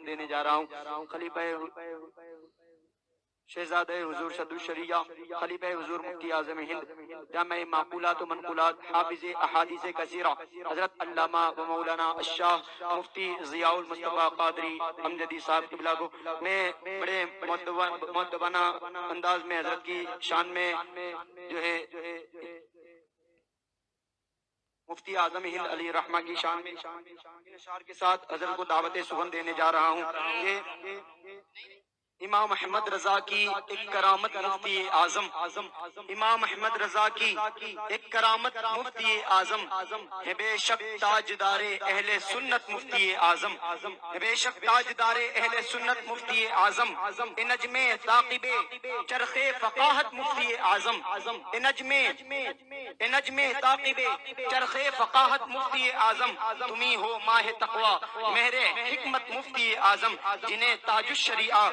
دینے جا رہا ہوں خلیفہ شہزادہ حضور صدر الشریعہ خلیفہ حضور مفتی اعظم ہند جامع معقولات و منقولات حافظ احادیث کثیرہ حضرت علامہ و مولانا الشاہ مفتی ضیاء المصطفیٰ قادری امجدی صاحب قبلہ کو میں بڑے مؤدبانہ انداز میں حضرت کی شان میں جو ہے مفتی اعظم ہند علی رحمہ کی شان میں اشعار کے ساتھ حضرت کو دعوت سخن دینے جا رہا ہوں۔ یہ امام احمد رضا کی ایک کرامت مفتی اعظم، امام احمد رضا کی ایک کرامت مفتی اعظم ہے، بے شک تاجدار اہل سنت مفتی اعظم ہے، بے شک تاجدار اہل سنت مفتی اعظم، نجم ثاقب چرخ فقاہت مفتی اعظم، نجم ثاقب چرخ فقاہت مفتی اعظم، تمہیں ہو ماہ تقوی مہر حکمت مفتی اعظم، جنہیں تاج الشریعہ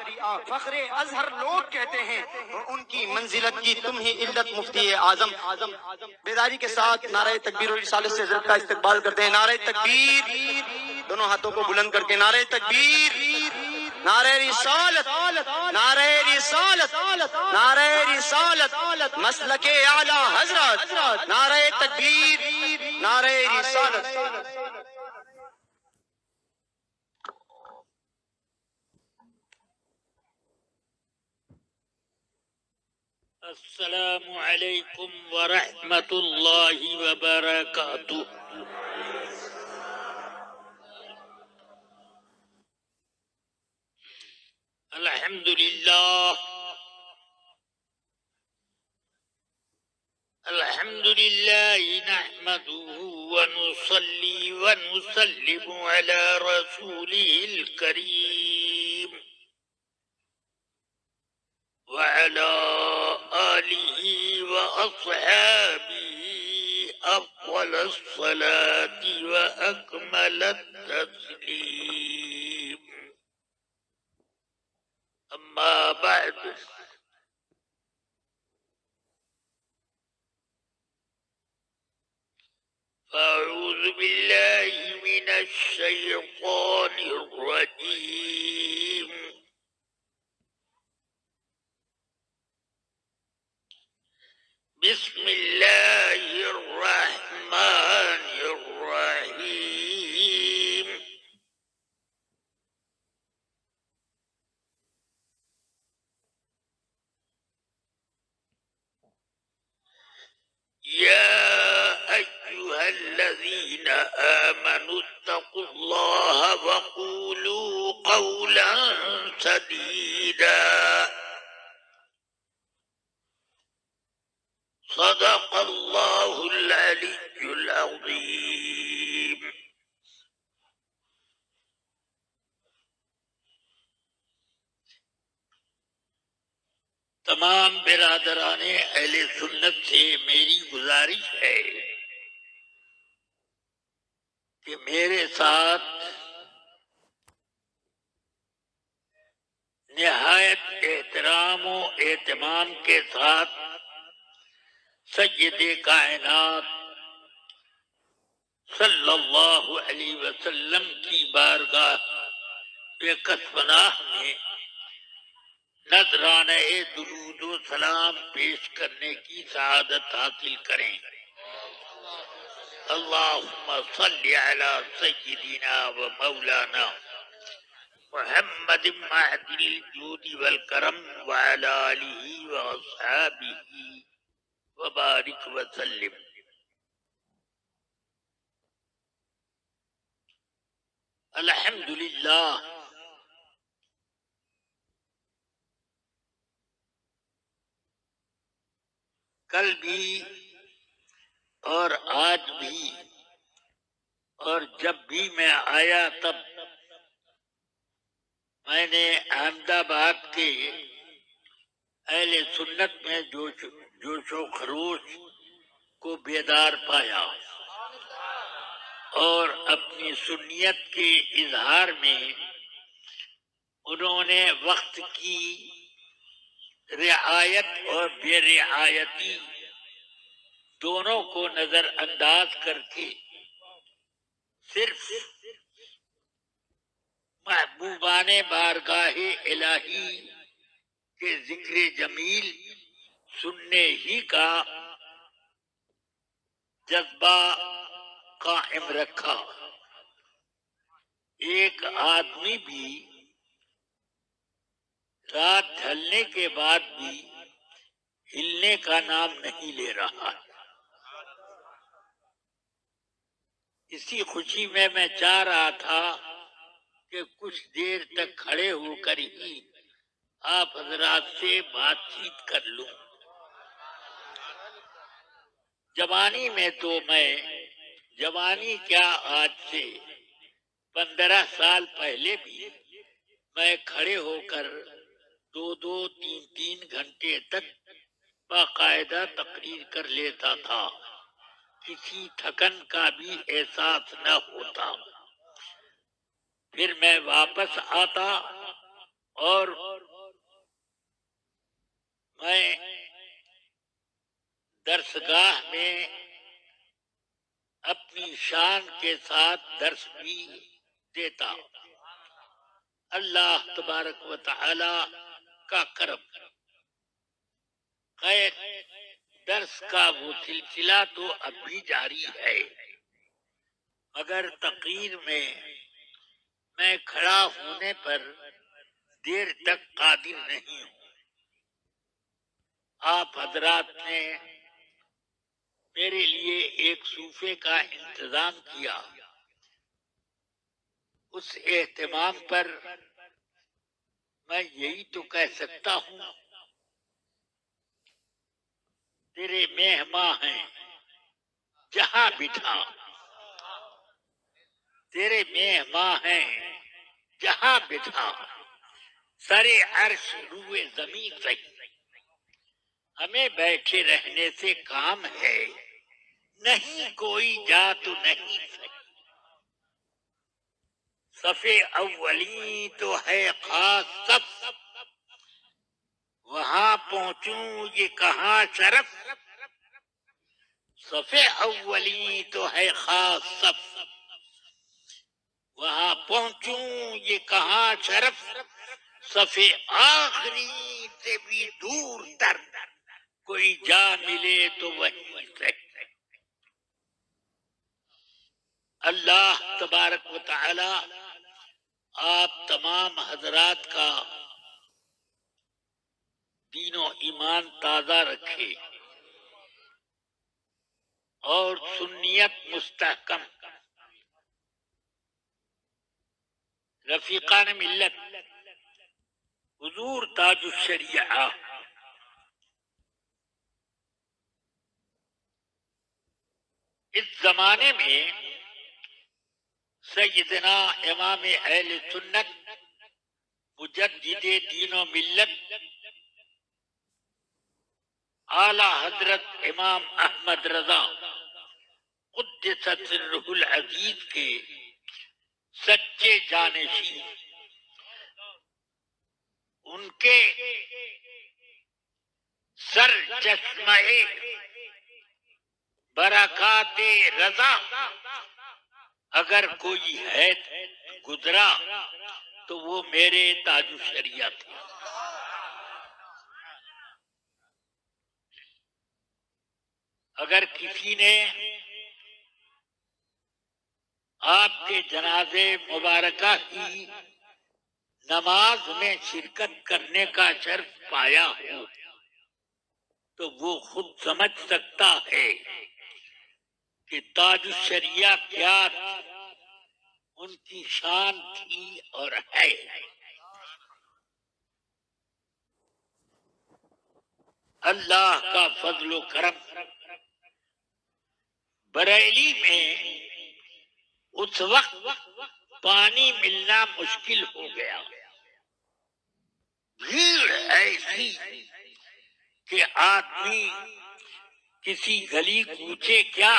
فخر ازہر لوگ کہتے ہیں، اور ان کی منزلت کی تم ہی علت مفتی اعظم۔ بیداری کے ساتھ نعرہ تکبیر اور رسالت سے حضرت کا استقبال کرتے ہیں۔ نعرہ تکبیر، دونوں ہاتھوں کو بلند کر کے نعرہ تکبیر، نعرہ رسالت، نعرہ رسالت، نعرہ رسالت، مسلک اعلی حضرت، نعرہ تکبیر، نعرہ رسالت۔ السلام علیکم ورحمۃ اللہ وبرکاتہ۔ الحمد للہ نحمده ونصلي ونسلم على رسوله الكريم وعلى آله وأصحابه أفضل الصلاة وأكمل التسليم، أما بعد، فأعوذ بالله من الشيطان الرجيم، بسم الله الرحمن الرحيم، يا أيها الذين آمنوا اتقوا الله وقولوا قولا سديدا، صدق الله العلي العظيم۔ تمام برادران اہل سنت سے میری گزارش ہے کہ میرے ساتھ نہایت احترام و اہتمام کے ساتھ سید کائنات صلی اللہ علیہ وسلم کی بارگاہ بے کسبناہ میں نذرانہ درود و سلام پیش کرنے کی سعادت حاصل کریں۔ اللہم صلی علی سیدنا و مولانا محمد معدن الجود والکرم وعلی آلہ و اصحابہ وبارک وسلم۔ الحمدللہ، کل بھی اور آج بھی اور جب بھی میں آیا تب میں نے احمد آباد کے اہل سنت میں جوش و خروش کو بیدار پایا، اور اپنی سنیت کے اظہار میں انہوں نے وقت کی رعایت اور بے رعایتی دونوں کو نظر انداز کر کے صرف محبوبہ بارگاہ الہی کے ذکر جمیل سننے ہی کا جذبہ قائم رکھا۔ ایک آدمی بھی رات ڈھلنے کے بعد بھی ہلنے کا نام نہیں لے رہا۔ اسی خوشی میں چاہ رہا تھا کہ کچھ دیر تک کھڑے ہو کر ہی آپ حضرات سے بات چیت کر لوں۔ جوانی میں تو جوانی کیا آج سے 15 سال پہلے بھی میں کھڑے ہو کر 2 3 گھنٹے تک باقاعدہ تقریر کر لیتا تھا، کسی تھکن کا بھی احساس نہ ہوتا۔ پھر میں واپس آتا اور میں درسگاہ میں اپنی شان کے ساتھ درس بھی دیتا۔ اللہ تبارک و تعالی کا کرم، خیر درس کا وہ سلسلہ تو اب بھی جاری ہے، مگر تقریر میں کھڑا ہونے پر دیر تک قادر نہیں ہوں۔ آپ حضرات نے میرے لیے ایک صوفے کا انتظام کیا، اس اہتمام پر میں یہی تو کہہ سکتا ہوں، تیرے مہماں ہیں جہاں بٹھا، تیرے مہماں ہیں جہاں بٹھا، سرے عرش روئے زمین سے ہمیں بیٹھے رہنے سے کام ہے، نہیں کوئی جا تو نہیں سہی۔ صف اولی تو ہے خاص صف، وہاں پہنچوں یہ کہاں شرف۔ صف اولی تو ہے خاص صف، وہاں پہنچوں یہ کہاں شرف۔ صف آخری سے بھی دور تر کوئی جا ملے تو وہیں سے۔ اللہ تبارک و تعالی آپ تمام حضرات کا دین و ایمان تازہ رکھے اور سنیت مستحکم۔ رفیقان ملت، حضور تاج الشریعہ اس زمانے میں سیدنا امام اہل سنت مجدد دین و ملت اعلی حضرت امام احمد رضا قدس سرہ العزیز کے سچے جانشین، ان کے سر چشمہ برکات رضا اگر کوئی ہے گزرا تو وہ میرے تاج الشریعہ تھے۔ اگر کسی نے آپ کے جنازے مبارکہ کی نماز میں شرکت کرنے کا شرف پایا ہو تو وہ خود سمجھ سکتا ہے کہ تاج الشریعہ کیا ان کی شان تھی اور ہے۔ اللہ کا فضل و کرم، بریلی میں اس وقت پانی ملنا مشکل ہو گیا، بھیڑ ایسی کہ آدمی کسی گلی کوچے کیا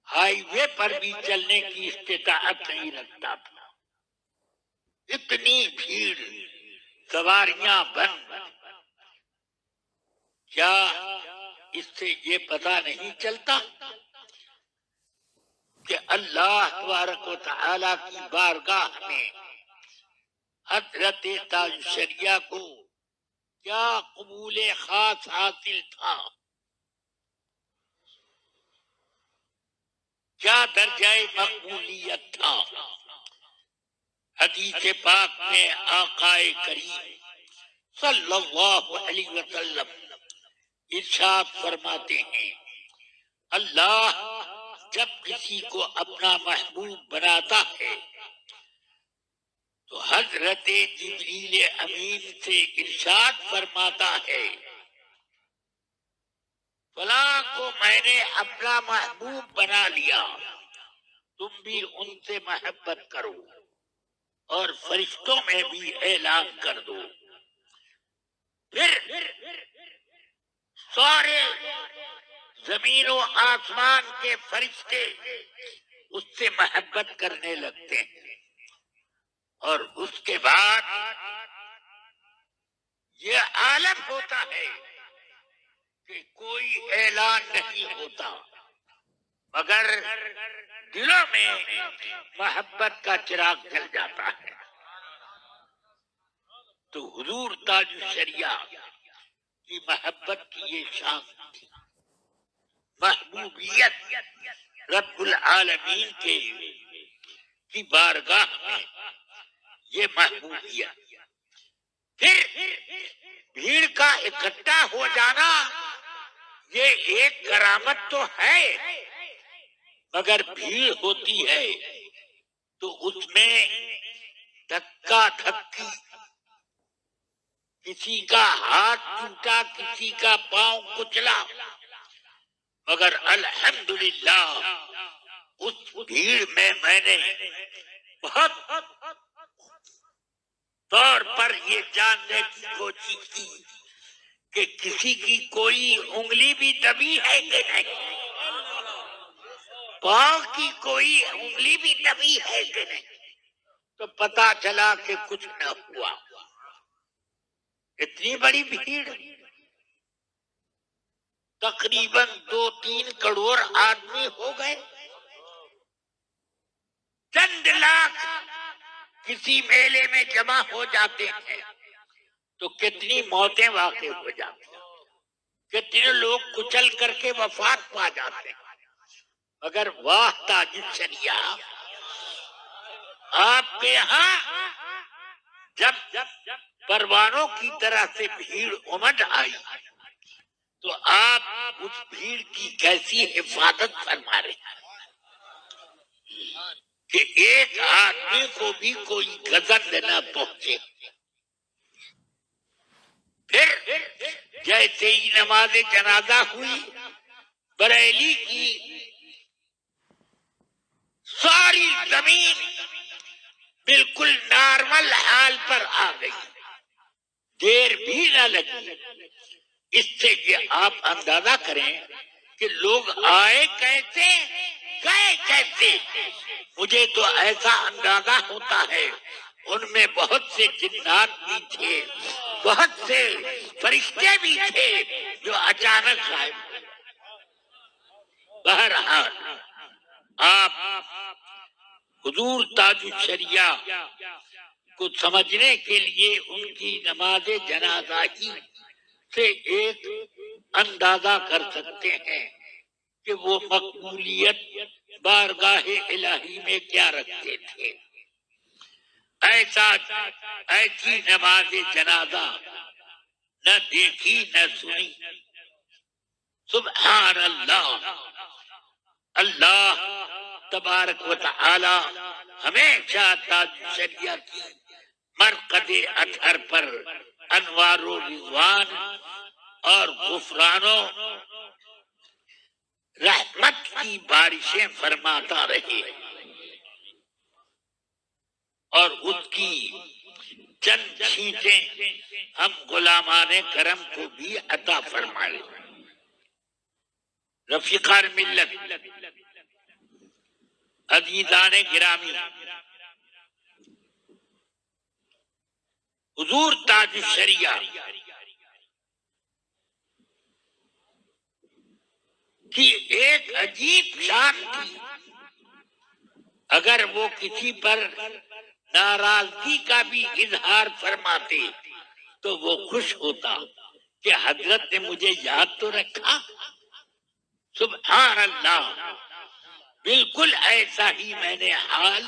ہائی وے پر بھی چلنے کی استطاعت نہیں رکھتا تھا، اتنی بھیڑ، سواریاں بند۔ کیا اس سے یہ پتہ نہیں چلتا کہ اللہ تبارک و تعالی کی بارگاہ میں حضرت تاج الشریعہ کو کیا قبول خاص حاصل تھا، کیا درجہ مقبولیت تھا۔ حدیث پاک میں آقا کریم صلی اللہ علیہ وسلم ارشاد فرماتے ہیں، اللہ جب کسی کو اپنا محبوب بناتا ہے تو حضرت جبریل امین سے ارشاد فرماتا ہے، فلاں کو میں نے اپنا محبوب بنا لیا، تم بھی ان سے محبت کرو اور فرشتوں میں بھی اعلان کر دو۔ پھر سارے زمین و آسمان کے فرشتے اس سے محبت کرنے لگتے ہیں، اور اس کے بعد یہ عالم ہوتا ہے کہ کوئی اعلان نہیں ہوتا مگر دلوں میں محبت کا چراغ جل جاتا ہے۔ تو حضور تاج الشریعہ کی محبت کی یہ شان تھی، محبوبیت رب العالمین کی بارگاہ میں یہ محبوبیت۔ پھر بھیڑ کا اکٹھا ہو جانا یہ ایک کرامت تو ہے، مگر بھیڑ ہوتی ہے تو اس میں دھکا دھکی، کسی کا ہاتھ ٹوٹا، کسی کا پاؤں کچلا، مگر الحمدللہ اس بھیڑ میں میں نے بہت طور پر یہ جاننے کی کوشش کی کہ کسی کی کوئی انگلی بھی دبی ہے کہ نہیں، پاؤں کی کوئی انگلی بھی دبی ہے کہ نہیں، تو پتا چلا کہ کچھ نہ ہوا۔ اتنی بڑی بھیڑ، تقریباً 2-3 کروڑ آدمی ہو گئے، چند لاکھ کسی میلے میں جمع ہو جاتے ہیں تو کتنی موتیں واقع ہو جاتی ہیں، کتنے لوگ کچل کر کے وفات پا جاتے ہیں، مگر واہ تاج الشریعہ، آپ کے ہاں جب پروانوں کی طرح سے بھیڑ امڈ آئی تو آپ اس بھیڑ کی کیسی حفاظت فرما رہے ہیں کہ ایک آدمی کو بھی کوئی گزند نہ پہنچے۔ پھر جیسے ہی نماز جنازہ ہوئی، بریلی کی ساری زمین بالکل نارمل حال پر آ گئی، دیر بھی نہ لگی۔ اس سے یہ آپ اندازہ کریں کہ لوگ آئے کیسے، گئے کیسے۔ مجھے تو ایسا اندازہ ہوتا ہے ان میں بہت سے جنات بھی تھے، بہت سے فرشتے بھی تھے جو اچانک غائب ہوئے۔ بہرحال آپ حضور تاج الشریعہ کو سمجھنے کے لیے ان کی نماز جنازہ ہی سے ایک اندازہ کر سکتے ہیں کہ وہ مقبولیت بارگاہ الہی میں کیا رکھتے تھے۔ ایسی نماز جنازہ نہ دیکھی نہ سنی۔ سبحان اللہ، اللہ تبارک و تعالی ہمیشہ تاج الشریعہ کی مرقد اطہر پر انوار و رضوان اور غفران و رحمت کی بارشیں فرماتا رہے، اور اس کی چند چھینٹیں ہم غلامان کرم کو بھی عطا فرمائے۔ رفیقان ملت، عزیزان گرامی، حضور تاج الشریعہ کی ایک عجیب شان تھی اگر وہ کسی پر ناراضگی کا بھی اظہار فرماتے تو وہ خوش ہوتا کہ حضرت نے مجھے یاد تو رکھا. سبحان اللہ. بالکل ایسا ہی میں نے حال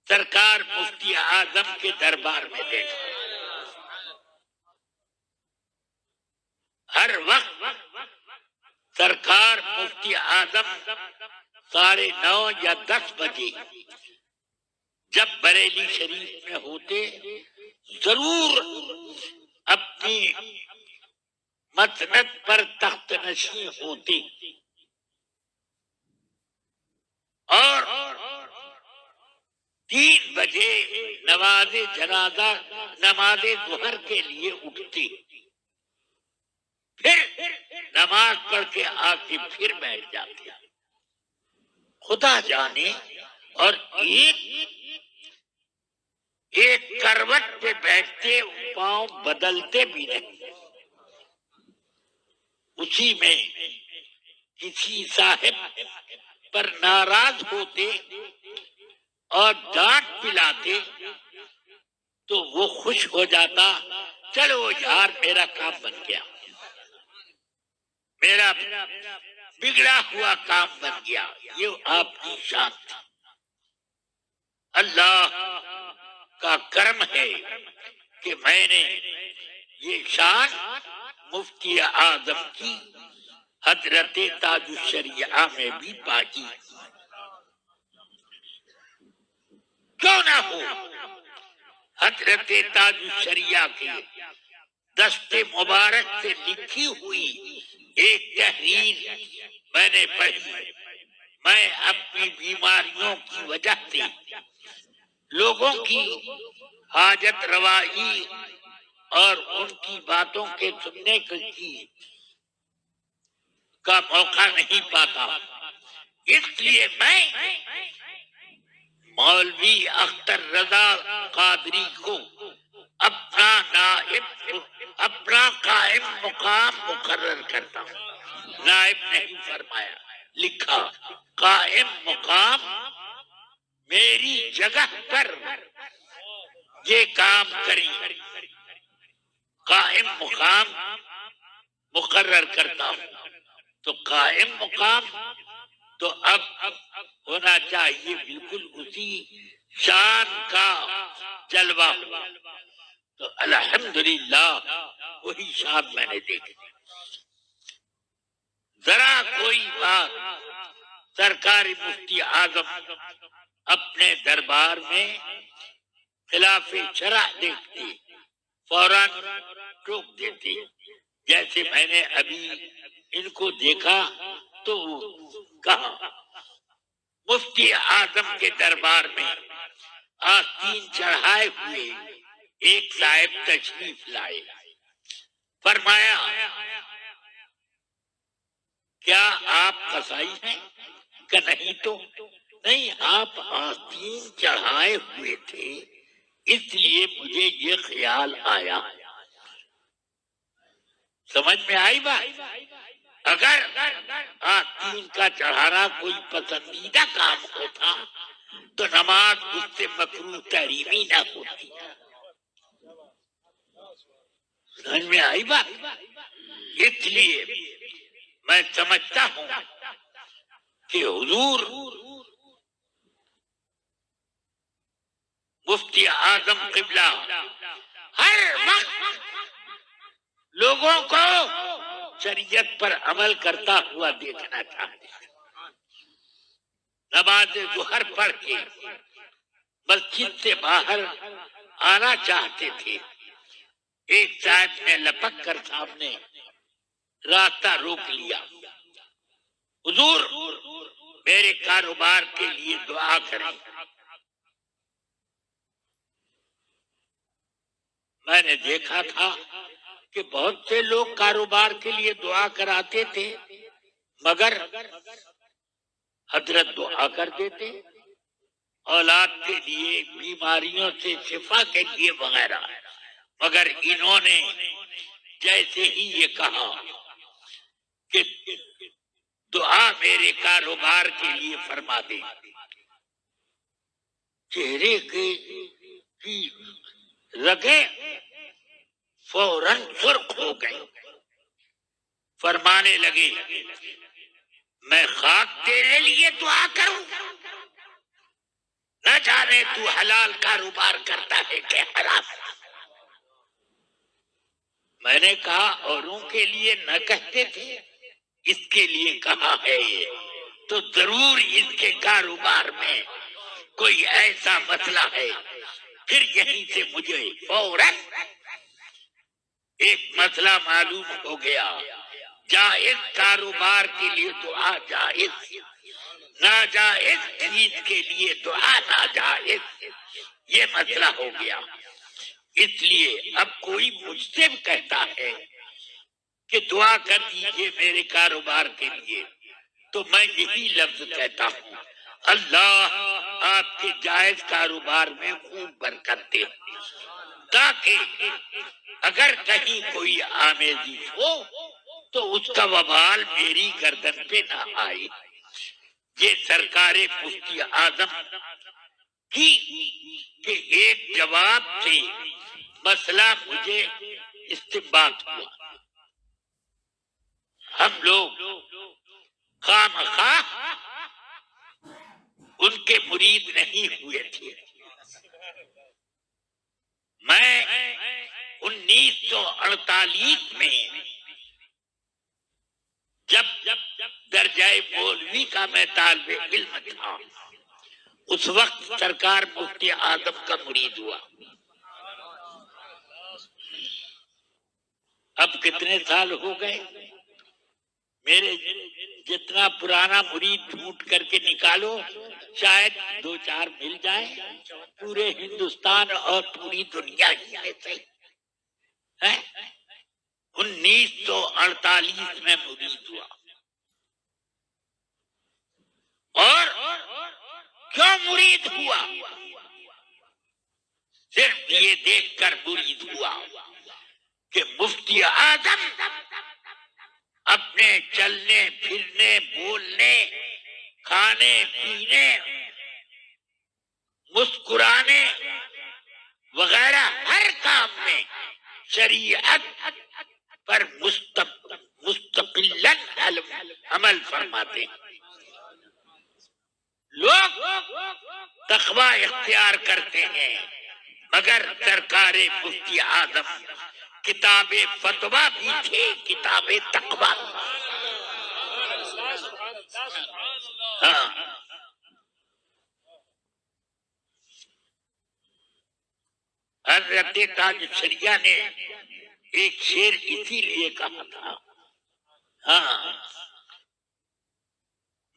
سرکار مفتی اعظم کے دربار میں دیکھا. ہر وقت سرکار مفتی اعظم 9:30 یا 10 بجے جب بریلی شریف میں ہوتے ضرور اپنی مسند پر تخت نشین ہوتے اور 3 بجے نماز جنازہ نماز ظہر کے لیے اٹھتے، پھر نماز پڑھ کے آ کے پھر بیٹھ جاتے. خدا جانے. اور ایک کروٹ پہ بیٹھتے، پاؤں بدلتے بھی نہیں. اسی میں کسی صاحب پر ناراض ہوتے اور ڈانٹ پلاتے تو وہ خوش ہو جاتا. چلو یار میرا کام بن گیا، میرا بگڑا ہوا کام بن گیا. یہ آپ کی شان تھی. اللہ کا کرم ہے کہ میں نے یہ شان مفتی اعظم کی حضرت تاج الشریعہ میں بھی پائی. کیوں نہ ہو حضرت تاج الشریعہ کے دست مبارک سے لکھی ہوئی ایک تحریر میں نے پڑھی. میں اپنی بیماریوں کی وجہ سے لوگوں کی حاجت روائی اور ان کی باتوں کے سننے کا موقع نہیں پاتا، اس لیے میں مولوی اختر رضا قادری کو اپنا نائب، اپنا قائم مقام مقرر کرتا ہوں. نائب نہیں فرمایا، لکھا قائم مقام. میری جگہ پر یہ کام کری، قائم مقام مقرر کرتا ہوں. تو قائم مقام تو اب ہونا چاہیے بالکل اسی شان کا جلوہ. تو الحمدللہ وہی شان میں نے دیکھی. ذرا کوئی بات سرکاری مفتی اعظم اپنے دربار میں خلاف شرع دیکھتے فوراً ٹوک دیتے. جیسے میں نے ابھی ان کو دیکھا تو کہا مفتی اعظم کے دربار میں آستین چڑھائے ہوئے ایک صاحب تشریف لائے. فرمایا کیا آپ قصائی ہیں؟ کہ نہیں. تو نہیں، آپ آستین چڑھائے ہوئے تھے اس لیے مجھے یہ خیال آیا. سمجھ میں آئی بات؟ اگر آستین کا چڑھانا کوئی پسندیدہ کام ہوتا تو نماز اس سے مکروہ تحریمی نہ ہوتی. سمجھ میں آئی بات؟ اس لیے میں سمجھتا ہوں کہ حضور مفتی اعظم قبلہ ہر وقت لوگوں کو شریعت پر عمل کرتا ہوا دیکھنا چاہتے ہیں. نماز ظہر پڑھ کے مسجد سے باہر آنا چاہتے تھے. ایک صاحب نے لپک کر سامنے راستہ روک لیا. حضور میرے کاروبار کے لیے دعا کریں. میں نے دیکھا تھا کہ بہت سے لوگ کاروبار کے لیے دعا کراتے تھے مگر حضرت دعا کر دیتے اولاد کے لیے، بیماریوں سے شفا کے لیے وغیرہ. مگر انہوں نے جیسے ہی یہ کہا کہ دعا میرے کاروبار کے لیے فرما دے، چہرے کی رگیں فوراً سرخ ہو گئی. فرمانے لگے میں خاک تیرے لیے دعا کروں، نہ جانے تو حلال کاروبار کرتا ہے کہ حرام. میں نے کہا اوروں کے لیے نہ کہتے تھے، اس کے لیے کہا ہے تو ضرور اس کے کاروبار میں کوئی ایسا مسئلہ ہے. پھر یہیں سے مجھے فوراً ایک مسئلہ معلوم ہو گیا. جائز کاروبار کے لیے دعا جائز، ناجائز چیز کے لیے دعا ناجائز، یہ مسئلہ ہو گیا. اس لیے اب کوئی مجھ سے کہتا ہے کہ دعا کر دیجیے میرے کاروبار کے لیے، تو میں یہی لفظ کہتا ہوں اللہ آپ کے جائز کاروبار میں خوب برکت دے، تاکہ اگر کہیں کوئی آمیزش ہو تو اس کا وبال میری گردن پہ نہ آئے. یہ سرکار مفتی اعظم کی کہ ایک جواب سے مسئلہ مجھے استنباط ہوا. ہم لوگ خواہ ان کے مرید نہیں ہوئے تھے. میں 1948 میں جب درجہ مولوی کا میں طالب علم تھا، اس وقت سرکار مفتی اعظم کا مرید ہوا. اب کتنے سال ہو گئے؟ میرے جتنا پرانا مرید ڈھونڈ کر کے نکالو شاید 2-4 مل جائیں پورے ہندوستان اور پوری دنیا ہی میں سے. 1948 میں مرید ہوا. اور کیوں مرید ہوا؟ صرف یہ دیکھ کر مرید ہوا کہ مفتی اعظم اپنے چلنے پھرنے، بولنے، کھانے پینے، مسکرانے وغیرہ ہر کام میں شریعت پر مستقلاً عمل فرماتے ہیں. لوگ تقوی اختیار کرتے ہیں مگر سرکار مفتی اعظم کتاب فتویٰ بھی تھے، کتاب تقویٰ. حضرت تاج شریعہ نے ایک شعر اسی لیے کہا تھا.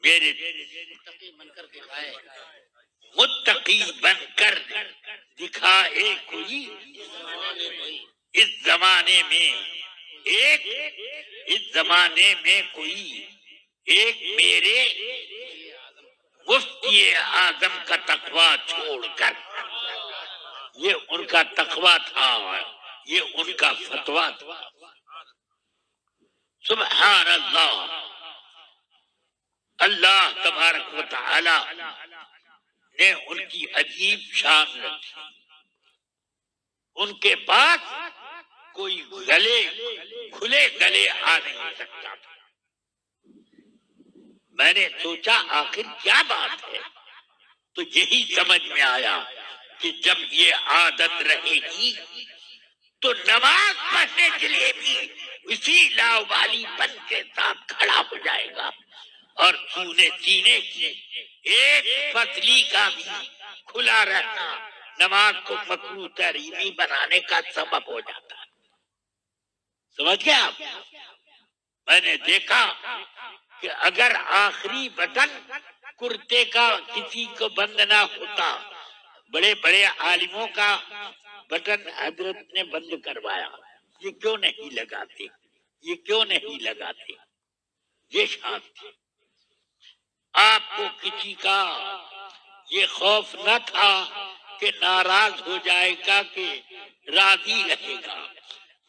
میرے متقی بن کر دکھائے کوئی اس زمانے میں کوئی ایک میرے مفتی اعظم کا تقوی چھوڑ کر. یہ ان کا تقوی تھا، یہ ان کا فتویٰ تھا. سبحان اللہ. اللہ تبارک و تعالی نے ان کی عجیب شان رکھی. ان کے پاس کوئی کھلے گلے آ نہیں سکتا تھا. میں نے سوچا آخر کیا بات ہے، تو یہی سمجھ میں آیا کہ جب یہ عادت رہے گی تو نماز پڑھنے کے لیے بھی اسی لاوالی پن کے ساتھ کھڑا ہو جائے گا، اور سینے کی ایک پسلی کا بھی کھلا رہنا نماز کو مکروہ تحریمی بنانے کا سبب ہو جاتا ہے. سمجھ گئے آپ؟ میں نے دیکھا کہ اگر آخری بٹن کرتے کا کسی کو بند نہ ہوتا، بڑے بڑے عالموں کا بٹن حضرت نے بند کروایا. یہ کیوں نہیں لگاتے؟ یہ کیوں نہیں لگاتے؟ یہ شان تھی. آپ کو کسی کا یہ خوف نہ تھا کہ ناراض ہو جائے گا کہ راضی رہے گا،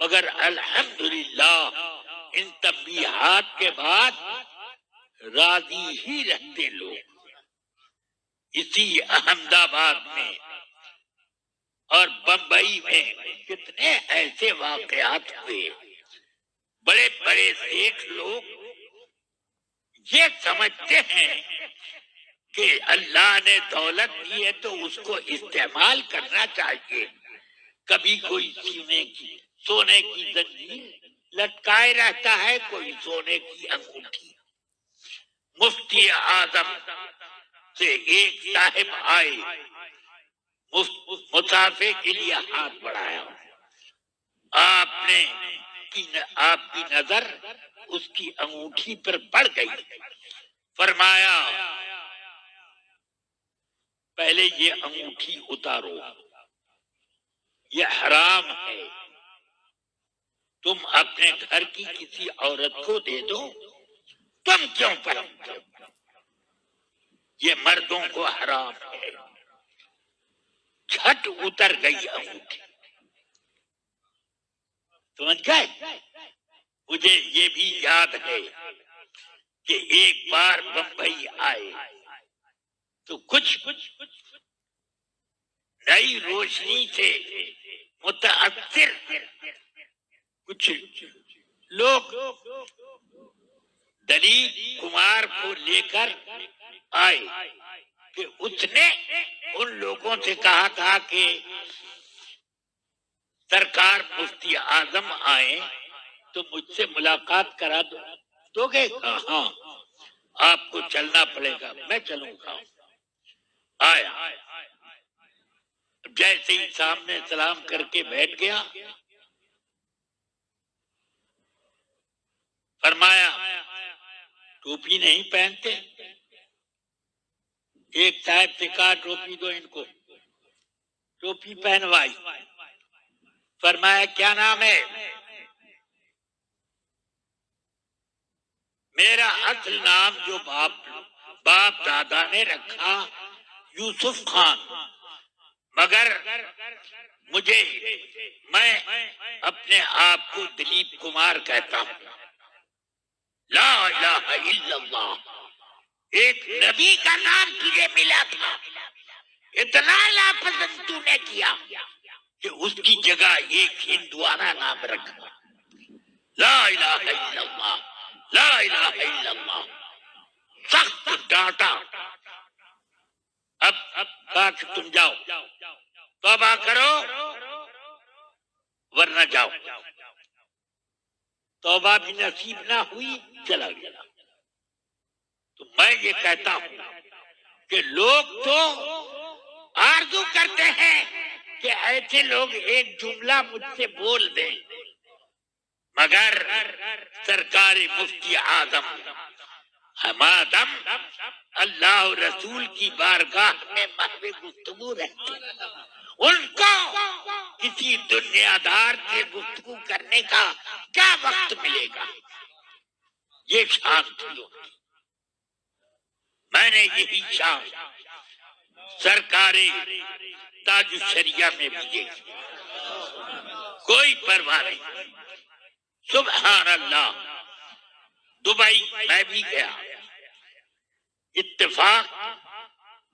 مگر الحمدللہ ان تنبیہات کے بعد راضی ہی رہتے لوگ. اسی احمد آباد میں اور بمبئی میں کتنے ایسے واقعات ہوئے. بڑے بڑے شیخ لوگ یہ سمجھتے ہیں کہ اللہ نے دولت دی ہے تو اس کو استعمال کرنا چاہیے. کبھی کوئی سونے کی زنجیر لٹکائے رہتا ہے، کوئی سونے کی انگوٹھی. مفتی اعظم سے ایک صاحب آئے، مسافے کے لیے ہاتھ بڑھایا. آپ کی نظر اس کی انگوٹھی پر پڑ گئی. فرمایا پہلے یہ انگوٹھی اتارو، یہ حرام ہے. تم اپنے گھر کی کسی عورت کو دے دو، تم کیوں پہنتے ہو؟ یہ مردوں کو حرام ہے. جھٹ اتر گئی انگوٹھی. سمجھ گئے؟ مجھے یہ بھی یاد ہے کہ ایک بار بمبئی آئے تو کچھ نئی روشنی سے متاثر کچھ لوگ دلیپ کمار کو لے کر آئے کہ اس نے ان لوگوں سے کہا تھا کہ سرکار مفتی اعظم آئے تو مجھ سے ملاقات کرا دو گے؟ ہاں، آپ کو چلنا پڑے گا. میں چلوں گا. آیا، جیسے ہی سامنے سلام کر کے بیٹھ گیا، فرمایا ٹوپی نہیں پہنتے؟ ایک صاحب سے کہا ٹوپی دو ان کو. ٹوپی پہنوائی. فرمایا کیا نام ہے؟ میرا اصل نام جو باپ دادا نے رکھا یوسف خان، مگر میں اپنے آپ کو دلیپ کمار کہتا ہوں. لا الہ الا اللہ. ایک نبی کا نام تجھے ملا تھا، اتنا لاپسند تو نے کیا کہ اس کی جگہ ایک ہندوانہ نام رکھا. لا الہ الا اللہ، لا الہ الا اللہ. سخت ڈانٹا. اب کہا کہ تم جاؤ، توبہ کرو ورنہ جاؤ. توبہ بھی نصیب نہ ہوئی، چلا گیا. تو میں یہ کہتا ہوں کہ لوگ تو آرزو کرتے ہیں کہ ایسے لوگ ایک جملہ مجھ سے بول دیں، مگر سرکار مفتی اعظم ہمادم اللہ رسول کی بارگاہ میں محو گفتگو رہتے. ان کو کسی دنیا دار سے گفتگو کرنے کا کیا وقت ملے گا؟ یہ شان تھی ان کی. میں نے یہی شان سرکار تاج الشریعہ میں بھی دیکھی. کوئی پرواہ نہیں. سبحان اللہ. دبئی میں بھی گیا. اتفاق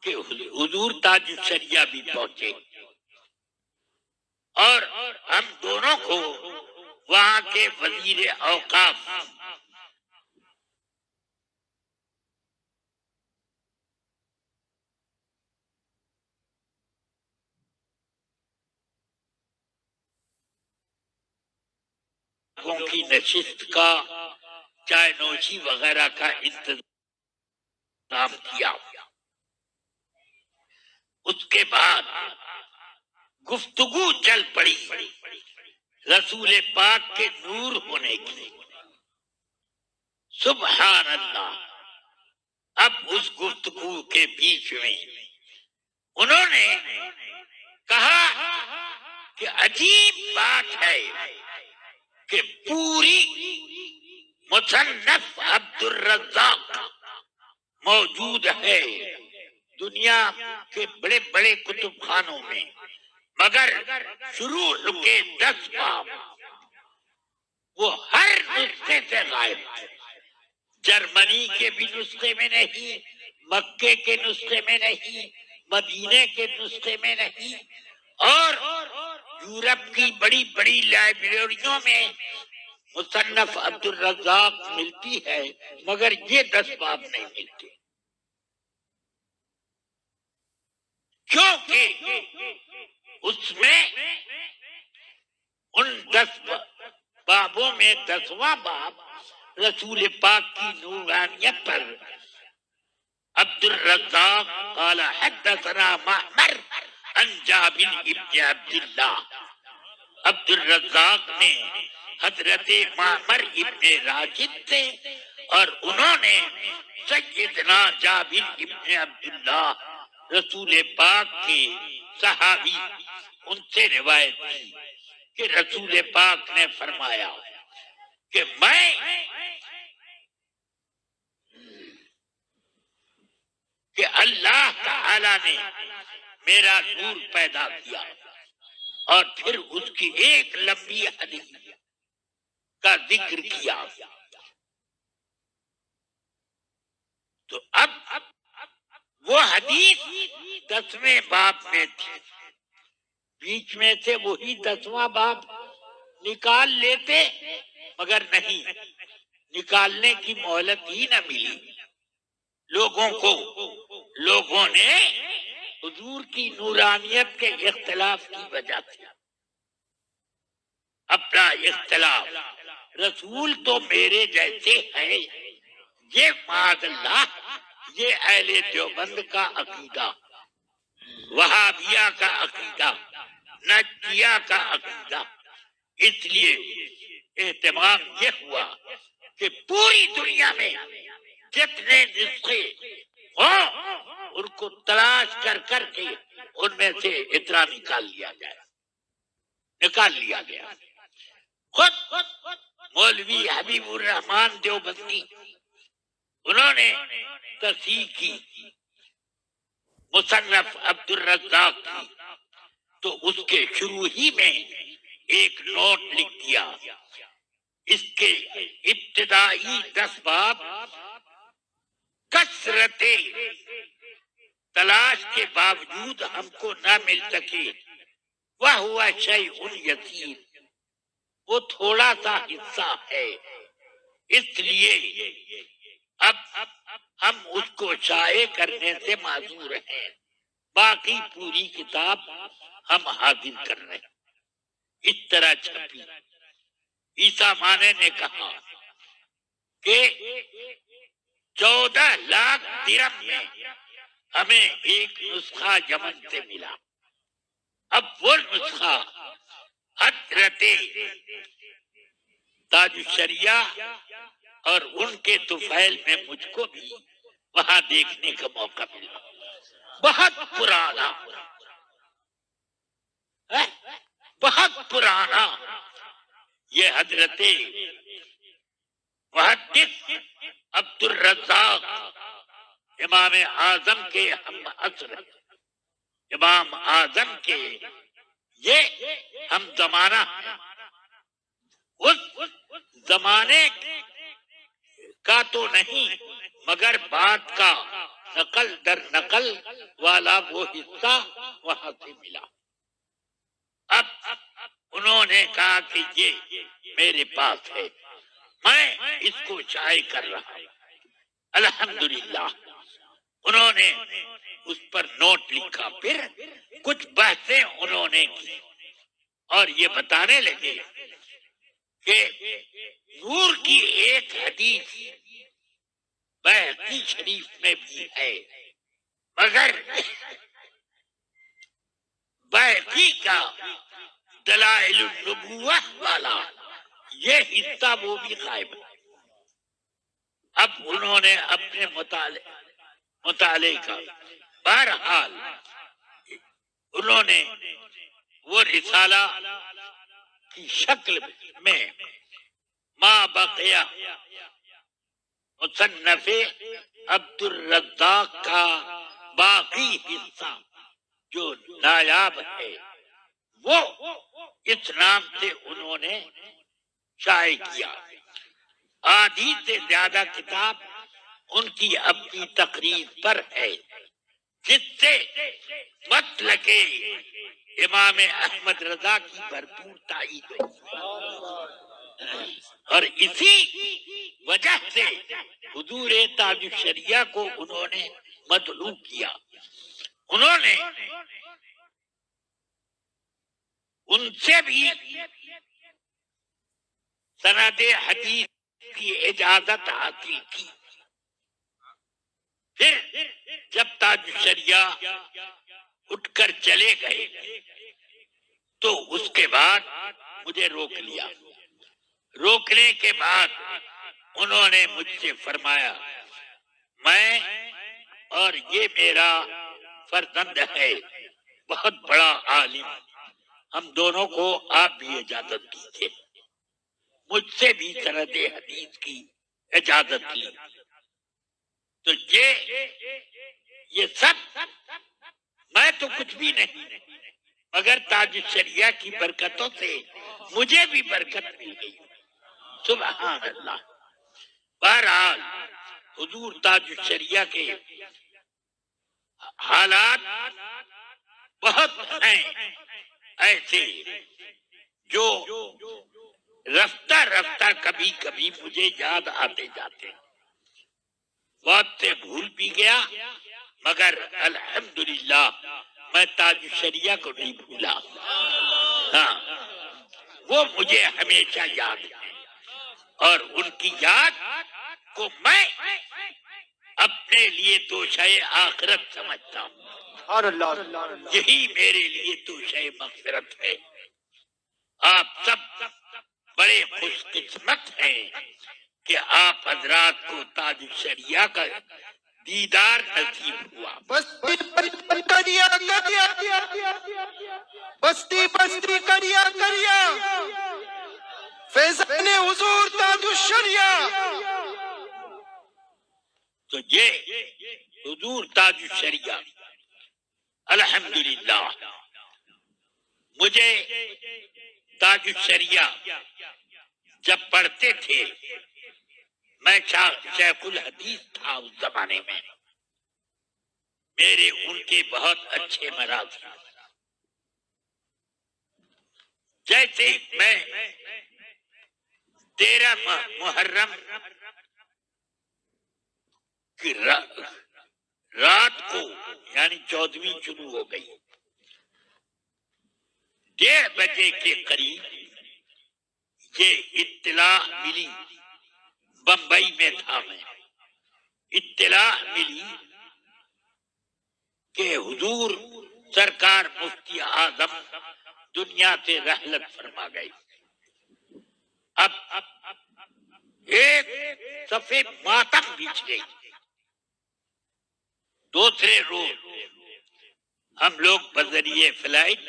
کہ حضور تاج الشریعہ بھی پہنچے اور ہم دونوں کو وہاں کے وزیر اوقاف کی نشست کا، چائے نوشی وغیرہ کا انتظام کیا. اس کے بعد گفتگو چل پڑی رسول پاک کے نور ہونے کی. سبحان اللہ. اب اس گفتگو کے بیچ میں انہوں نے کہا کہ عجیب بات ہے کہ پوری مصنف عبد الرزاق موجود ہے دنیا کے بڑے بڑے کتب خانوں میں، مگر شروع کے 10 باب وہ ہر نسخے سے غائب ہے. جرمنی کے بھی نسخے میں نہیں، مکے کے نسخے میں نہیں، مدینے کے نسخے میں نہیں، اور یورپ کی بڑی بڑی لائبریریوں میں مصنف عبد الرزاق ملتی ہے، مگر یہ 10 باب نہیں ملتے، کیونکہ اس میں ان 10 بابوں میں 10واں باب رسول پاک کی نورانیت پر عبد الرزاق قال حدثنا معمر عن جابر ابن عبداللہ، عبد الرزاق نے حضرت معمر ابن راشد تھے اور انہوں نے سیدنا جابر ابن عبداللہ رسول پاک کے صحابی ان سے روایت کی کہ رسول پاک نے فرمایا کہ اللہ تعالی نے میرا نور پیدا کیا اور پھر اس کی ایک لمبی حدیث کا ذکر کیا، تو اب وہ حدیث 10ویں باب میں تھی، بیچ میں سے وہی 10واں باب نکال لیتے، مگر نہیں، نکالنے کی مہلت ہی نہ ملی لوگوں کو۔ لوگوں نے حضور کی نورانیت کے اختلاف کی وجہ سے اپنا اختلاف، رسول تو میرے جیسے ہے، یہ معاذ اللہ یہ اہل دیوبند کا عقیدہ، وہابیہ کا عقیدہ، نجدیہ کا عقیدہ، اس لیے اہتمام یہ ہوا کہ پوری دنیا میں جتنے نسخے ہوں ان کو تلاش کر کر کے ان میں سے اتنا نکال لیا گیا۔ خود مولوی حبیب الرحمان دیوبندی انہوں نے تصحیح کی مصنف عبد الرزاق کی، تو اس کے شروع ہی میں ایک نوٹ لکھ دیا، اس کے ابتدائی 10 باب کثرت تلاش کے باوجود ہم کو نہ مل سکے، وہ ہوا شیء یسیر، وہ تھوڑا سا حصہ ہے، اس لیے اب ہم اس کو شائع کرنے سے معذور ہیں، باقی پوری کتاب ہم حاضر کر رہے ہیں۔ اس طرح چھپی۔ عیسیٰ مانے نے کہا کہ 14 لاکھ درہم میں ہمیں ایک نسخہ یمن سے ملا۔ اب وہ نسخہ حضرت تاج الشریعہ اور ان کے طفیل میں مجھ کو بھی وہاں دیکھنے کا موقع ملا، بہت پرانا، بہت پرانا، یہ حضرت محدث عبد الرزاق امام اعظم کے ہم عصر، امام اعظم کے یہ ہم زمانہ، اس زمانے کا تو نہیں مگر بعد کا نقل در نقل والا وہ حصہ وہاں سے ملا۔ اب انہوں نے کہا کہ یہ میرے پاس ہے، میں اس کو شائع کر رہا ہوں۔ الحمدللہ انہوں نے اس پر نوٹ لکھا، پھر کچھ بحثیں انہوں نے کی اور یہ بتانے لگے کہ نور کی ایک حدیث بہقی شریف میں بھی ہے، مگر بہقی کا دلائل النبوہ والا یہ حصہ وہ بھی غائب ہے۔ اب انہوں نے اپنے مطالعے کا، بہرحال انہوں نے وہ رسالہ کی شکل میں ما بقیہ مصنف عبد الرزاق کا باقی حصہ جو نایاب ہے وہ اس نام سے انہوں نے شائع کیا۔ آدھی سے زیادہ کتاب ان کی اپنی تقریر پر ہے، جس سے مسلک امام احمد رضا کی بھرپور تائید ہوئی، اور اسی وجہ سے حضور تاج الشریعہ کو انہوں نے مدعو کیا۔ انہوں نے ان سے بھی سند حدیث کی اجازت حاصل کی۔ پھر جب تاج الشریعہ اٹھ کر چلے گئے تو اس کے بعد مجھے روک لیا۔ روکنے کے بعد انہوں نے مجھ سے فرمایا، میں اور یہ میرا فرزند ہے بہت بڑا عالم، ہم دونوں کو آپ بھی اجازت دیجیے۔ مجھ سے بھی سند حدیث کی اجازت لی۔ تو یہ سب، میں تو کچھ بھی نہیں، مگر تاج الشریعہ کی برکتوں سے مجھے بھی برکت مل گئی۔ سبحان اللہ۔ بہرحال حضور تاج الشریعہ کے حالات بہت ہیں ایسے جو رفتہ رفتہ کبھی کبھی مجھے یاد آتے جاتے، وقت سے بھول بھی گیا، مگر الحمدللہ میں تاج الشریعہ کو نہیں بھولا۔ ہاں، وہ مجھے ہمیشہ یاد ہے، اور ان کی یاد کو میں اپنے لیے توشہ آخرت سمجھتا ہوں۔ یہی میرے لیے توشہ مغفرت ہے۔ آپ سب بڑے خوش قسمت ہیں کہ آپ حضرات کو تاج الشریعہ کا دیدار نصیب ہوا۔ بستی بستی کریا کریا فیضان حضور تاج الشریعہ۔ تو یہ حضور تاج الشریعہ الحمدللہ، مجھے تاج الشریعہ جب پڑھتے تھے، میں شیخ الحدیث تھا اس زمانے میں، میرے ان کے بہت اچھے مراحل، جیسے میں 13 محرم کی رات کو، یعنی 14ویں شروع ہو گئی، 1:30 بجے کے قریب یہ اطلاع ملی، بمبئی میں تھا میں، اطلاع ملی کہ حضور سرکار مفتی اعظم دنیا سے رحلت فرما گئی۔ اب ایک صفحے ماتم بچ گئی۔ دوسرے روز ہم لوگ بذریعہ فلائٹ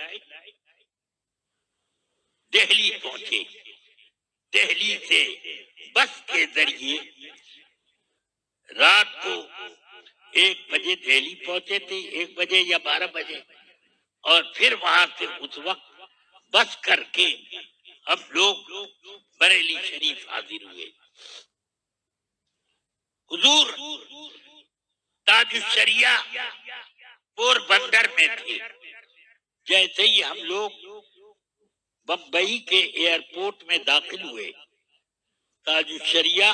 دہلی پہنچے، دہلی سے بس کے ذریعے رات کو 1 بجے دہلی پہنچے تھے، 1 بجے یا 12 بجے، اور پھر وہاں سے اس وقت بس کر کے ہم لوگ بریلی شریف حاضر ہوئے۔ حضور تاج الشریعہ پوربندر میں تھے۔ جیسے ہی ہم لوگ بمبئی کے ایئرپورٹ میں داخل ہوئے، تاج الشریعہ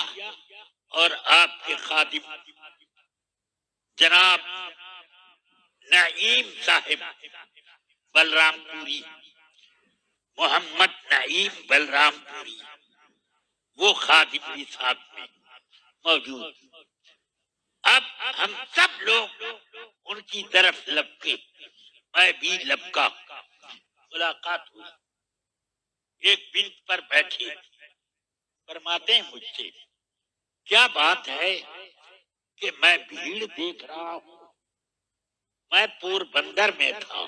اور آپ کے خادم جناب نعیم صاحب بلرام پوری، محمد نعیم بلرام پوری، وہ خادم بھی ساتھ میں موجود۔ اب ہم سب لوگ ان کی طرف لپکے، میں بھی لپکا، ملاقات ہوئی۔ ایک بنچ پر بیٹھے، فرماتے ہیں مجھ سے، کیا بات ہے کہ میں بھیڑ دیکھ رہا ہوں؟ میں پوربندر میں تھا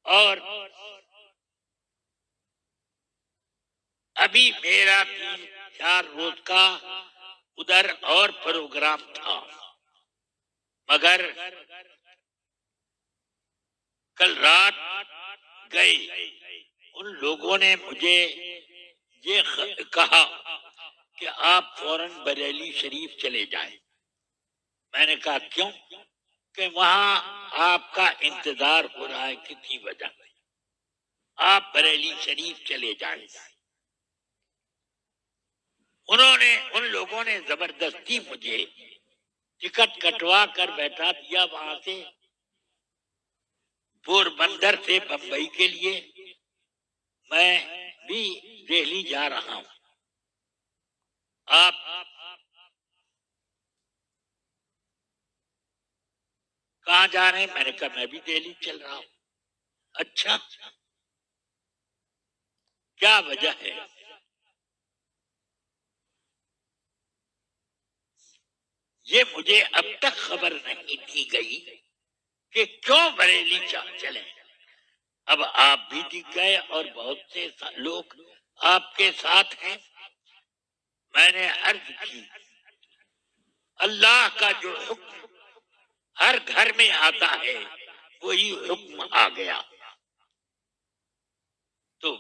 اور ابھی میرا 3-4 روز کا ادھر اور پروگرام تھا، مگر کل رات گئے ان لوگوں نے مجھے یہ کہا کہ آپ فوراً بریلی شریف چلے جائیں۔ میں نے کہا کیوں؟ کہ وہاں آپ کا انتظار ہو رہا ہے، کسی وجہ سے آپ بریلی شریف چلے جائیں۔ ان لوگوں نے زبردستی مجھے ٹکٹ کٹوا کر بیٹھا دیا وہاں سے، پوربندر سے بمبئی کے لیے۔ میں بھی دہلی جا رہا ہوں۔ آپ کہاں جا رہے ہیں؟ میں نے کہا میں بھی دہلی چل رہا ہوں۔ اچھا، کیا وجہ ہے؟ یہ مجھے اب تک خبر نہیں دی گئی کہ کیوں بریلی چلیں۔ اب آپ بھی دکھ گئے اور بہت سے لوگ آپ کے ساتھ ہیں۔ میں نے عرض کی اللہ کا جو حکم ہر گھر میں آتا ہے وہی حکم آ گیا۔ تو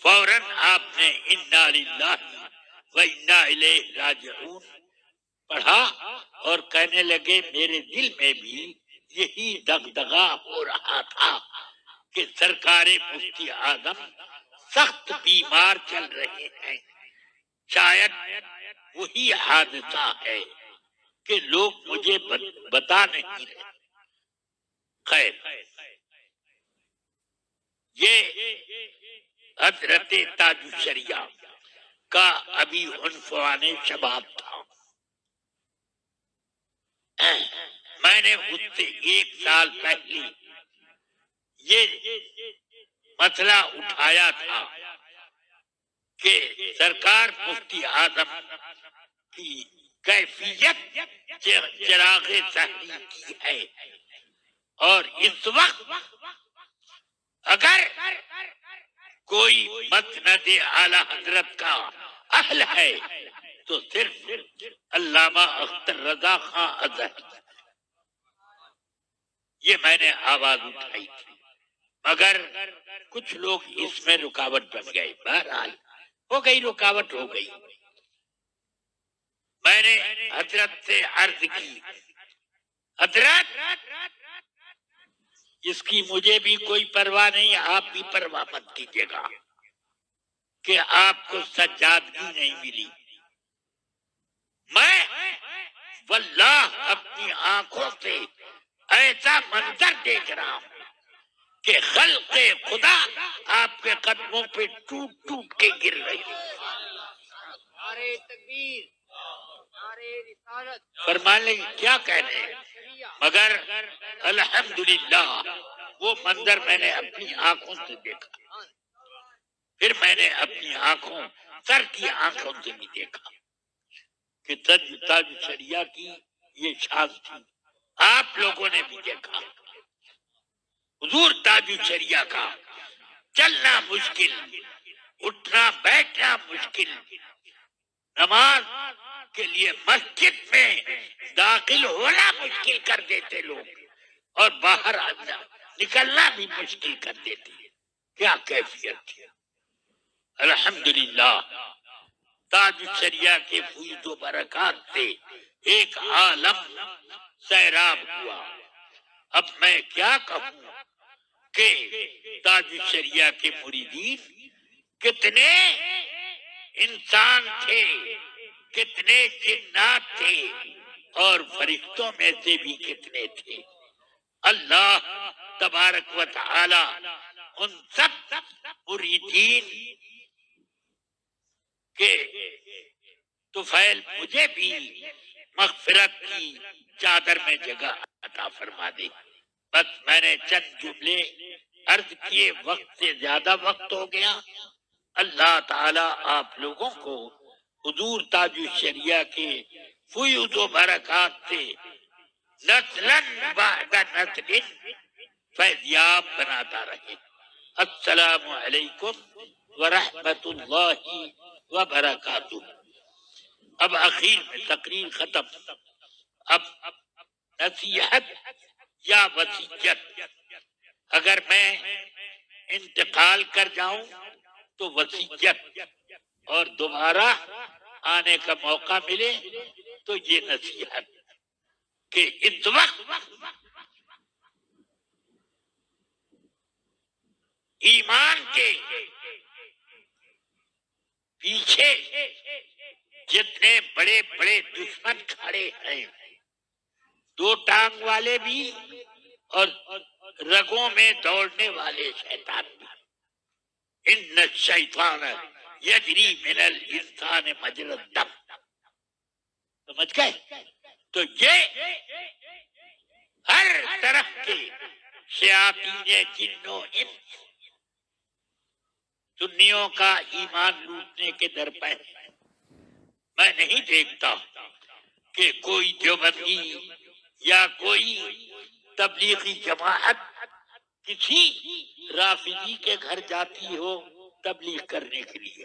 فوراً آپ نے انا للہ و انا الیہ راجعون پڑھا اور کہنے لگے میرے دل میں بھی یہی دغدغہ ہو رہا تھا کہ سرکار مفتی اعظم سخت بیمار چل رہے ہیں، شاید وہی حادثہ ہے کہ لوگ مجھے بتا نہیں رہے۔ خیر، یہ حضرت تاج الشریعہ کا ابھی عنفوان شباب تھا۔ میں نے اس سے 1 سال پہلے یہ مسئلہ اٹھایا تھا کہ سرکار مفتی اعظم کی کیفیت چراغ سحری کی ہے، اور اس وقت اگر کوئی مسند اعلی حضرت کا اہل ہے تو صرف علامہ اختر رضا خان اظہری۔ یہ میں نے آواز اٹھائی تھی، مگر کچھ لوگ اس میں رکاوٹ بن گئے۔ بہرحال ہو گئی، رکاوٹ ہو گئی۔ میں نے حضرت سے عرض کی حضرت اس کی مجھے بھی کوئی پرواہ نہیں، آپ بھی پرواہ مت کیجیے گا کہ آپ کو سجادگی نہیں ملی۔ میں واللہ اپنی آنکھوں سے ایسا منظر دیکھ رہا ہوں کہ خلق خدا آپ کے قدموں پہ ٹوٹ ٹوٹ کے گر رہی ہے۔ فرمانے کیا کہنے ہیں، مگر الحمدللہ وہ منظر میں نے اپنی آنکھوں سے دیکھا۔ پھر میں نے اپنی آنکھوں، سر کی آنکھوں سے بھی دیکھا کہ تاج شریعہ کی یہ شان تھی۔ آپ لوگوں نے بھی دیکھا حضور تاج شریعہ کا چلنا مشکل، اٹھنا بیٹھنا مشکل، نماز کے لیے مسجد میں داخل ہونا مشکل کر دیتے لوگ، اور باہر آنا نکلنا بھی مشکل کر دیتے۔ کیا کیفیت تھی! الحمدللہ تاج الشریعہ کے فیض و برکات سے ایک عالم سیراب ہوا۔ اب میں کیا کہوں کہ تاج الشریعہ کے مریدین کتنے انسان تھے، کتنے جنات تھے، اور فرشتوں میں سے بھی کتنے تھے۔ اللہ تبارک و تعالی ان سب مریدین کہ طفیل مجھے بھی مغفرت کی چادر میں جگہ عطا فرما دے۔ بس میں نے چند جملے عرض کیے، وقت سے زیادہ وقت ہو گیا۔ اللہ تعالی آپ لوگوں کو حضور تاج الشریعہ کے فیض و برکات سے نسلاً بعد نسل فیضیاب بناتا رہے۔ السلام علیکم ورحمۃ اللہ وبرکاتہ۔ اب اخیر میں تقریر ختم۔ اب نصیحت یا وصیت، اگر میں انتقال کر جاؤں تو وصیت، اور دوبارہ آنے کا موقع ملے تو یہ نصیحت کہ اس وقت ایمان کے پیچھے جتنے بڑے بڑے دشمن کھڑے ہیں، دو ٹانگ والے بھی اور رگوں میں دوڑنے والے شیطان بھی، ان الشیطان یجری من الانسان مجری الدم، سمجھ گئے؟ تو یہ ہر طرف کے شیاطین جن و انس سنیوں کا ایمان لوٹنے کے در پہ ہے۔ میں نہیں دیکھتا کہ کوئی دیوبندی یا کوئی تبلیغی جماعت کسی رافضی کے گھر جاتی ہو تبلیغ کرنے کے لیے،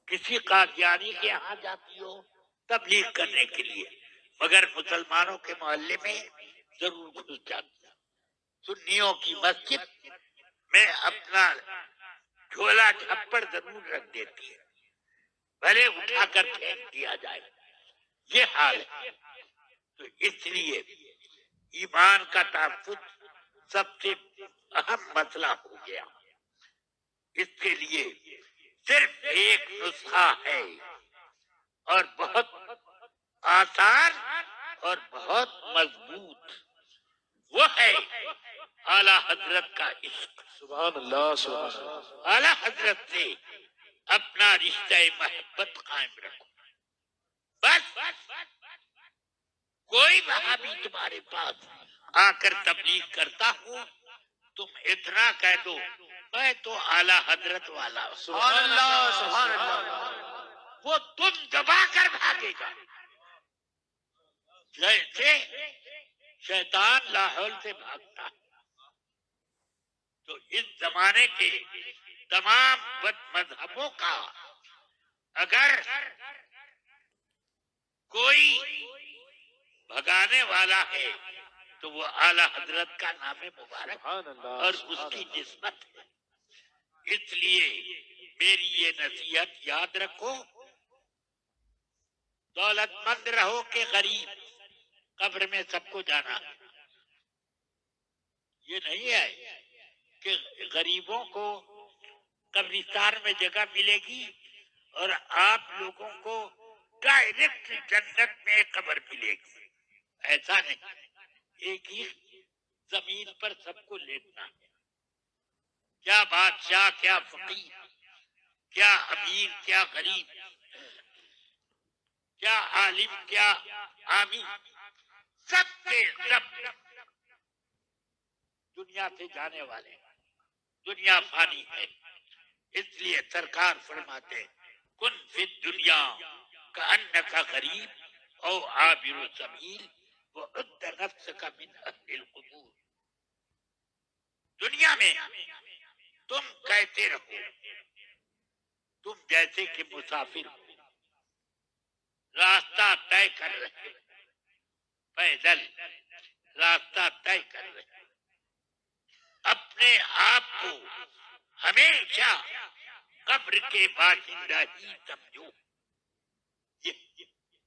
کسی قادیانی کے یہاں جاتی ہو تبلیغ کرنے کے لیے، مگر مسلمانوں کے محلے میں ضرور گھس جاتی ہے۔ سنیوں کی مسجد میں اپنا جھولا چھپڑ ضرور رکھ دیتی ہے، بھلے اٹھا کر پھینک دیا جائے، یہ حال ہے۔ تو اس لیے ایمان کا تحفظ سب سے اہم مسئلہ ہو گیا۔ اس کے لیے صرف ایک نسخہ ہے اور بہت آسان اور بہت مضبوط، وہ ہے اعلیٰ حضرت کا عشق۔ سبحان اللہ، سبحان اللہ۔ اعلیٰ حضرت سے اپنا رشتہ محبت قائم رکھو۔ بس کوئی وہابی تمہارے پاس آ کر تبلیغ کرتا ہوں، تم اتنا کہہ دو میں تو اعلیٰ حضرت والا ہوں، سبحان اللہ، سبحان اللہ۔ وہ تم دبا کر بھاگے گا، جیسے شیطان لاحول سے بھاگتا ہے۔ تو اس زمانے کے تمام بد مذہبوں کا اگر کوئی بھگانے والا ہے تو وہ اعلیٰ حضرت کا نام مبارک سبحان اللہ، اور سبحان اس کی اللہ۔ نسبت ہے۔ اس لیے میری یہ نصیحت یاد رکھو، دولت مند رہو کہ غریب، قبر میں سب کو جانا ہے۔ یہ نہیں ہے کہ غریبوں کو قبرستان میں جگہ ملے گی اور آپ لوگوں کو ڈائریکٹ جنت میں قبر ملے گی، ایسا نہیں۔ ایک ہی زمین پر سب کو لیٹنا ہے، کیا بادشاہ، کیا فقیر، کیا امیر، کیا غریب، کیا عالم، کیا عامی، سب کے سب دنیا سے جانے والے ہیں، دنیا فانی ہے۔ اس لیے سرکار فرماتے ہیں کن فی الدنیا کأنک غریب او عابر السبیل وعد نفسک من اہل القبور۔ دنیا میں تم کہتے رہو تم جیسے کہ مسافر ہو، راستہ طے کر رہے، پیدل راستہ طے کر رہے، اپنے آپ کو ہمیشہ قبر کے باشندہ ہی سمجھو۔ یہ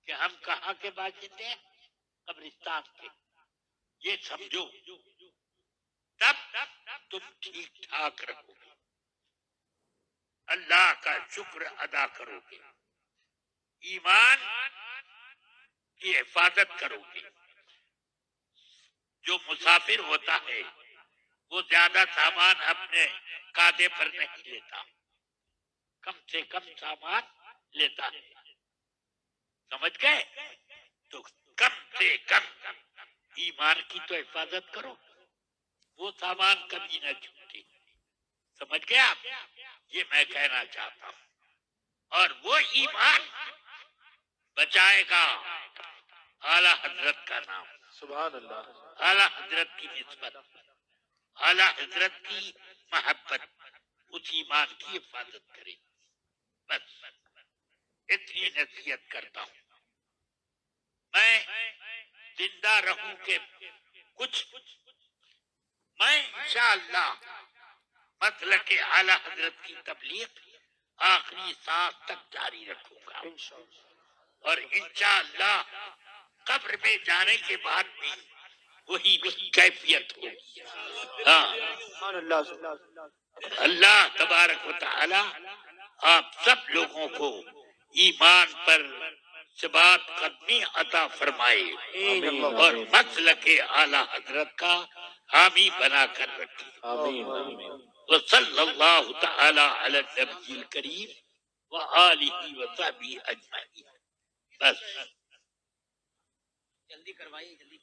کہ ہم کہاں کے باشندے ہیں؟ قبرستان کے، یہ سمجھو، تب تم ٹھیک ٹھاک رہو گے، اللہ کا شکر ادا کرو گے، ایمان کی حفاظت کرو گے۔ جو مسافر ہوتا ہے وہ زیادہ سامان اپنے کاندھے پر نہیں لیتا، کم سے کم سامان لیتا ہے، سمجھ گئے؟ تو کم سے کم ایمان کی تو حفاظت کرو، وہ سامان کبھی نہ چھوٹے، سمجھ گئے آپ؟ یہ میں کہنا چاہتا ہوں۔ اور وہ ایمان بچائے گا اعلیٰ حضرت کا نام، سبحان اللہ۔ اعلیٰ حضرت کی نسبت، اعلیٰ حضرت کی محبت، اس ایمان کی حفاظت کرے۔ بس اتنی نصیحت کرتا ہوں۔ میں زندہ رہوں کہ کچھ میں انشاءاللہ مسلک اعلیٰ حضرت کی تبلیغ آخری سانس تک جاری رکھوں گا، اور انشاءاللہ قبر میں جانے کے بعد بھی وہی کیفیت ہوگی۔ ہاں، اللہ تبارک و تعالی آپ سب لوگوں کو ایمان پر ثبات قدمی عطا فرمائے اور مسلک اعلی حضرت کا حامی بنا کر رکھے۔ آمین وصلی اللہ تعالی علی النبی الکریم وآلہ وصحبہ اجمعین۔ بس جلدی کروائیے جلدی